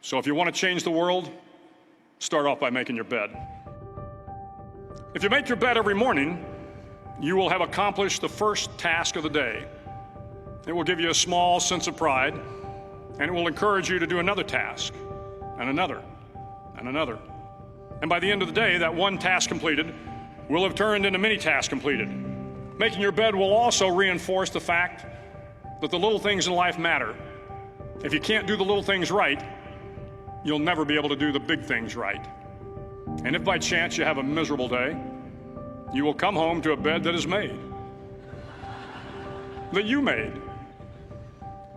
So if you want to change the world, start off by making your bed. If you make your bed every morning, you will have accomplished the first task of the day. It will give you a small sense of pride, and it will encourage you to do another task, and another, and another. And by the end of the day, that one task completed will have turned into many tasks completed. Making your bed will also reinforce the fact that the little things in life matter. If you can't do the little things right, you'll never be able to do the big things right. And if by chance you have a miserable day, you will come home to a bed that is made, that you made.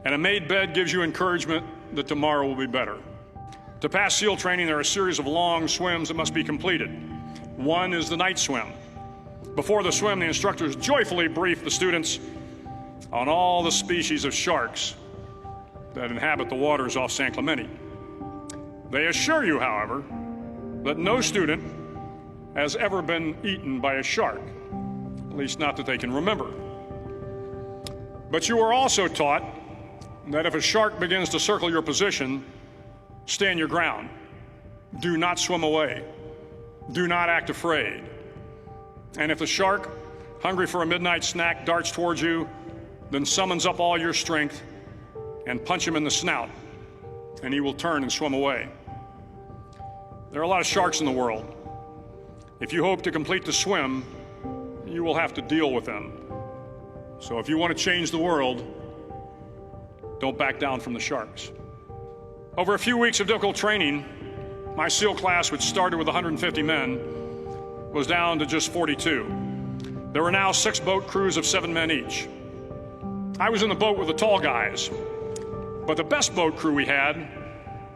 And a made bed gives you encouragement that tomorrow will be better. To pass SEAL training, there are a series of long swims that must be completed. One is the night swim. Before the swim, the instructors joyfully brief the students on all the species of sharks that inhabit the waters off San Clemente. They assure you, however, that no student has ever been eaten by a shark, at least not that they can remember. But you are also taught that if a shark begins to circle your position, stand your ground. Do not swim away. Do not act afraid. And if the shark, hungry for a midnight snack, darts towards you, then summons up all your strength and punch him in the snout, and he will turn and swim away. There are a lot of sharks in the world. If you hope to complete the swim, you will have to deal with them. So if you want to change the world, don't back down from the sharks. Over a few weeks of difficult training, my SEAL class, which started with 150 men, was down to just 42. There were now 6 boat crews of 7 men each. I was in the boat with the tall guys, but the best boat crew we had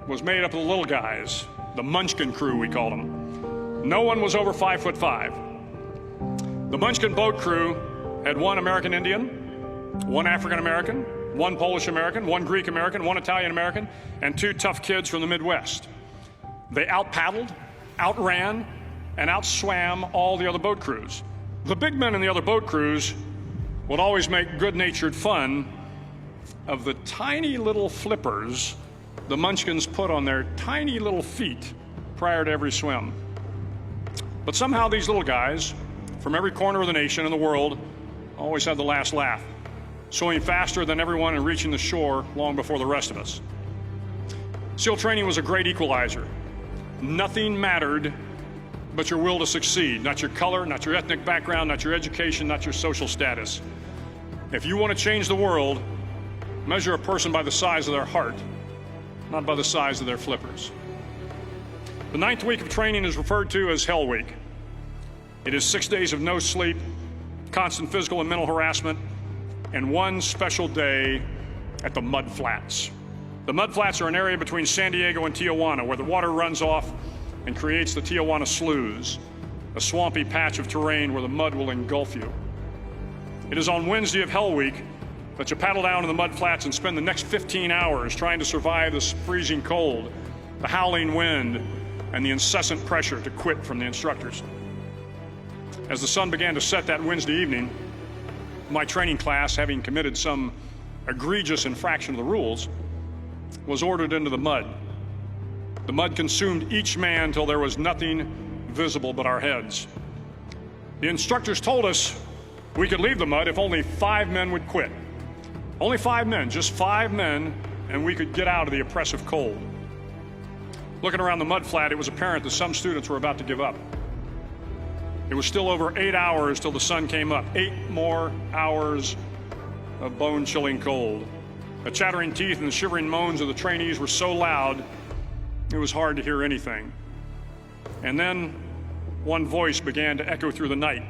was made up of the little guys, the Munchkin crew, we called them. No one was over 5'5". The Munchkin boat crew had 1 American Indian, 1 African American, 1 Polish American, 1 Greek American, 1 Italian American, and 2 tough kids from the Midwest. They out-paddled, outran, and outswam all the other boat crews. The big men in the other boat crews would always make good-natured fun of the tiny little flippers the Munchkins put on their tiny little feet prior to every swim. But somehow these little guys from every corner of the nation and the world always had the last laugh, swimming faster than everyone and reaching the shore long before the rest of us. SEAL training was a great equalizer. Nothing mattered but your will to succeed, not your color, not your ethnic background, not your education, not your social status. If you want to change the world, measure a person by the size of their heart, not by the size of their flippers. The 9th week of training is referred to as Hell Week. It is 6 days of no sleep, constant physical and mental harassment, and 1 special day at the Mud Flats. The Mud Flats are an area between San Diego and Tijuana where the water runs off and creates the Tijuana Sloughs, a swampy patch of terrain where the mud will engulf you. It is on Wednesday of Hell Week that you paddle down to the Mud Flats and spend the next 15 hours trying to survive this freezing cold, the howling wind, and the incessant pressure to quit from the instructors. As the sun began to set that Wednesday evening, my training class, having committed some egregious infraction of the rules, was ordered into the mud. The mud consumed each man till there was nothing visible but our heads. The instructors told us we could leave the mud if only 5 men would quit. Only 5 men, just 5 men, and we could get out of the oppressive cold. Looking around the mud flat, it was apparent that some students were about to give up. It was still over 8 hours till the sun came up. 8 more hours of bone-chilling cold. The chattering teeth and the shivering moans of the trainees were so loud, it was hard to hear anything. And then one voice began to echo through the night.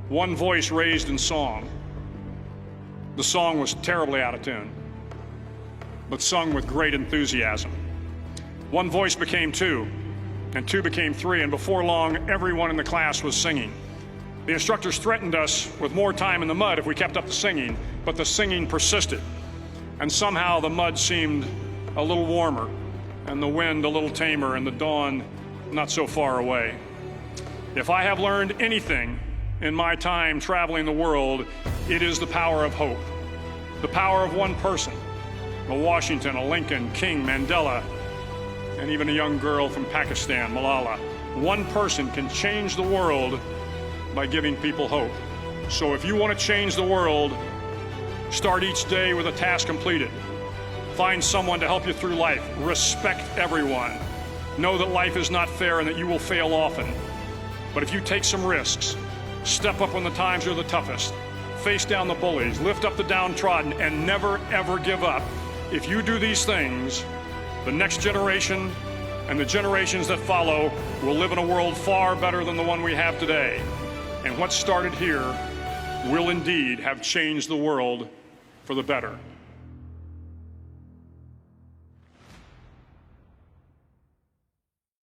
One voice raised in song. The song was terribly out of tune, but sung with great enthusiasm. One voice became 2, and 2 became 3, and before long, everyone in the class was singing. The instructors threatened us with more time in the mud if we kept up the singing, but the singing persisted. And somehow the mud seemed a little warmer, and the wind a little tamer, and the dawn not so far away. If I have learned anything in my time traveling the world, it is the power of hope. The power of one person, a Washington, a Lincoln, King, Mandela, and even a young girl from Pakistan, Malala. One person can change the world by giving people hope. So if you want to change the world, start each day with a task completed. Find someone to help you through life. Respect everyone. Know that life is not fair and that you will fail often. But if you take some risks, step up when the times are the toughest, face down the bullies, lift up the downtrodden, and never, ever give up. If you do these things, the next generation and the generations that follow will live in a world far better than the one we have today. And what started here will indeed have changed the world for the better.